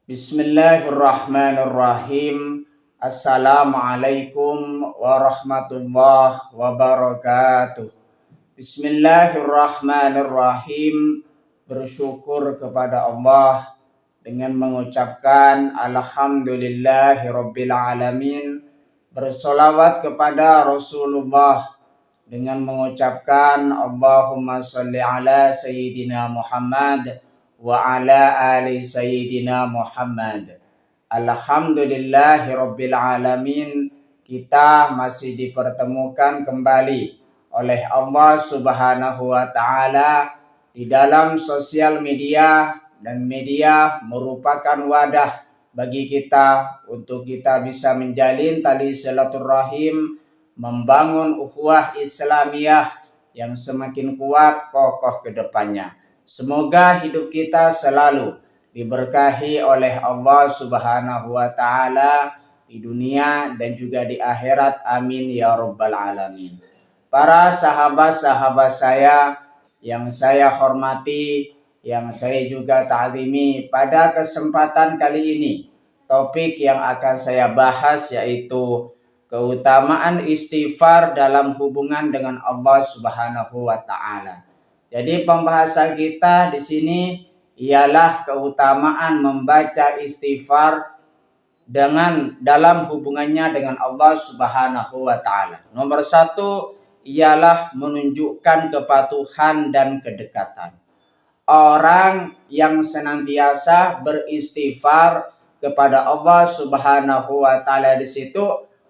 Bismillahirrahmanirrahim. Assalamualaikum warahmatullahi wabarakatuh. Bismillahirrahmanirrahim. Bersyukur kepada Allah dengan mengucapkan alhamdulillahirabbil alamin. Bersolawat kepada Rasulullah dengan mengucapkan Allahumma sholli ala sayyidina Muhammad wa ala ali sayyidina Muhammad. Alhamdulillahirabbil alamin. Kita masih dipertemukan kembali oleh Allah Subhanahu wa taala di dalam sosial media, dan media merupakan wadah bagi kita untuk kita bisa menjalin tali silaturahim, membangun ukhuwah Islamiyah yang semakin kuat kokoh ke depannya. Semoga hidup kita selalu diberkahi oleh Allah Subhanahu wa taala di dunia dan juga di akhirat. Amin ya rabbal alamin. Para sahabat-sahabat saya yang saya hormati, yang saya juga ta'zimi, pada kesempatan kali ini topik yang akan saya bahas yaitu keutamaan istighfar dalam hubungan dengan Allah Subhanahu wa taala. Jadi pembahasan kita di sini ialah keutamaan membaca istighfar dalam hubungannya dengan Allah Subhanahu wa taala. Nomor satu ialah menunjukkan kepatuhan dan kedekatan. Orang yang senantiasa beristighfar kepada Allah Subhanahu wa taala di situ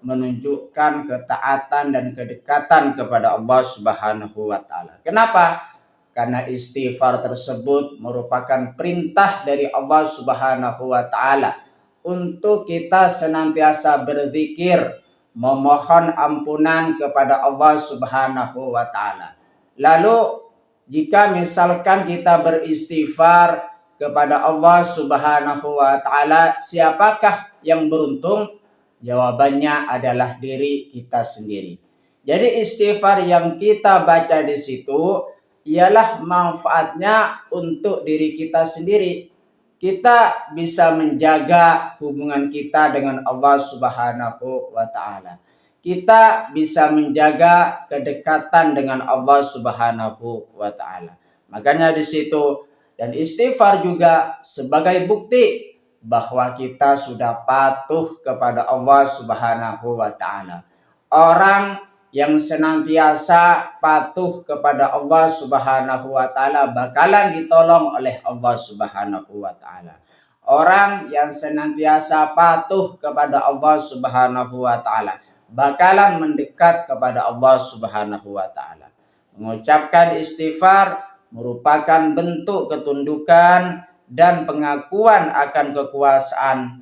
menunjukkan ketaatan dan kedekatan kepada Allah Subhanahu wa taala. Kenapa? Karena istighfar tersebut merupakan perintah dari Allah Subhanahu wa taala untuk kita senantiasa berzikir, memohon ampunan kepada Allah Subhanahu wa taala. Lalu jika misalkan kita beristighfar kepada Allah Subhanahu wa taala, siapakah yang beruntung? Jawabannya adalah diri kita sendiri. Jadi istighfar yang kita baca di situ ialah manfaatnya untuk diri kita sendiri. Kita bisa menjaga hubungan kita dengan Allah Subhanahu wa taala. Kita bisa menjaga kedekatan dengan Allah Subhanahu wa taala. Makanya di situ, dan istighfar juga sebagai bukti bahwa kita sudah patuh kepada Allah Subhanahu wa taala. Orang yang senantiasa patuh kepada Allah Subhanahu wa taala bakalan ditolong oleh Allah Subhanahu wa taala. Orang yang senantiasa patuh kepada Allah Subhanahu wa taala bakalan mendekat kepada Allah Subhanahu wa taala. Mengucapkan istighfar merupakan bentuk ketundukan dan pengakuan akan kekuasaan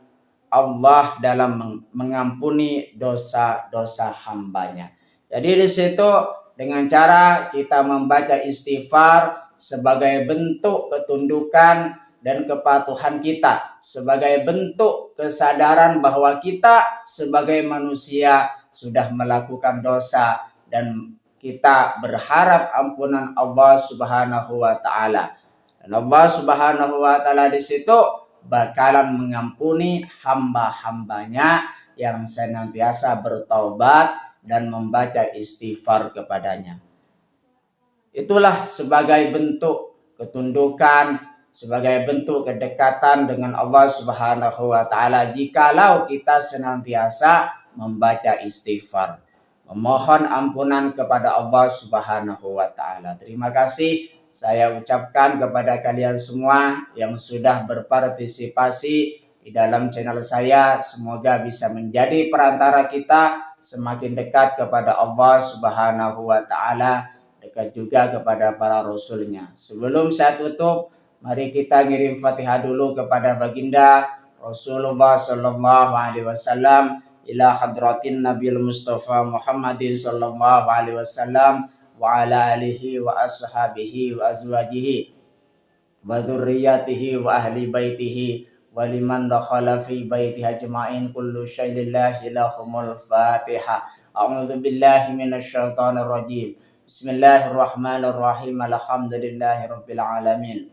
Allah dalam mengampuni dosa-dosa hambanya. Jadi di situ dengan cara kita membaca istighfar sebagai bentuk ketundukan dan kepatuhan kita, sebagai bentuk kesadaran bahwa kita sebagai manusia sudah melakukan dosa dan kita berharap ampunan Allah Subhanahu wa taala. Dan Allah Subhanahu wa taala di situ bakalan mengampuni hamba-hambanya yang senantiasa bertaubat dan membaca istighfar kepadanya. Itulah sebagai bentuk ketundukan, sebagai bentuk kedekatan dengan Allah Subhanahu wa taala jikalau kita senantiasa membaca istighfar, memohon ampunan kepada Allah Subhanahu wa taala. Terima kasih saya ucapkan kepada kalian semua yang sudah berpartisipasi di dalam channel saya. Semoga bisa menjadi perantara kita semakin dekat kepada Allah Subhanahu wa taala, dekat juga kepada para rasulnya. Sebelum saya tutup, mari kita ngirim Fatihah dulu kepada baginda Rasulullah sallallahu alaihi wasallam, ila hadratin Nabil Mustafa Muhammadin sallallahu alaihi wasallam wa ala alihi wa ashabihi wa azwajihi wa dzurriyyatihi wa ahli baitihi wa liman dakhala fi baitihi ajma'in kullu syai'in lillahi lahumul Fatihah. A'udzu billahi minasyaitonir rajim. Bismillahirrahmanirrahim. Alhamdulillahirabbil alamin.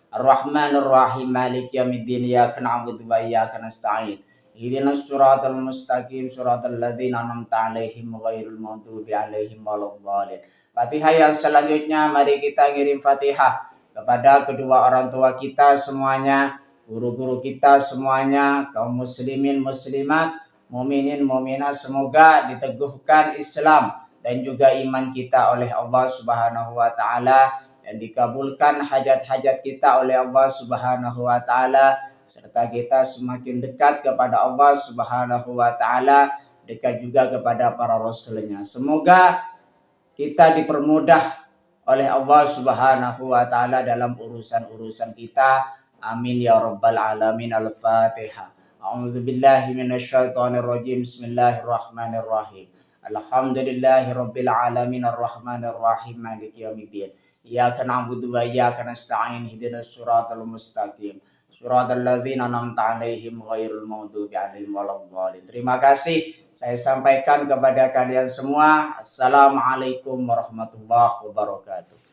Ar-Rahmanir Rahim, Maliki yaumiddin, iyyaka na'budu wa iyyaka nasta'in. Ihdinas siratal mustaqim, siratal ladzina an'amta 'alaihim ghairil maghdubi 'alaihim waladdallin. Fatihah yang selanjutnya mari kita ngirim Fatihah kepada kedua orang tua kita semuanya, guru-guru kita semuanya, kaum muslimin muslimat, mukminin mukminat, semoga diteguhkan Islam dan juga iman kita oleh Allah Subhanahu wa taala dan dikabulkan hajat-hajat kita oleh Allah Subhanahu wa taala, serta kita semakin dekat kepada Allah Subhanahu wa taala, dekat juga kepada para rasulnya. Semoga kita dipermudah oleh Allah Subhanahu wa taala dalam urusan-urusan kita. Amin ya rabbal alamin. Al-Fatihah. A'udzubillahi minasyaitonir rajim. Bismillahirrahmanirrahim. Alhamdulillahi rabbil alamin, arrahmanir rahim, maliki yaumiddin. Iyyaka na'budu wa iyyaka nasta'in. Ihdinas siratal mustaqim, siratal ladzina an'amta 'alaihim ghairil maghdubi 'alaihim waladdallin. Terima kasih saya sampaikan kepada kalian semua. Assalamualaikum warahmatullahi wabarakatuh.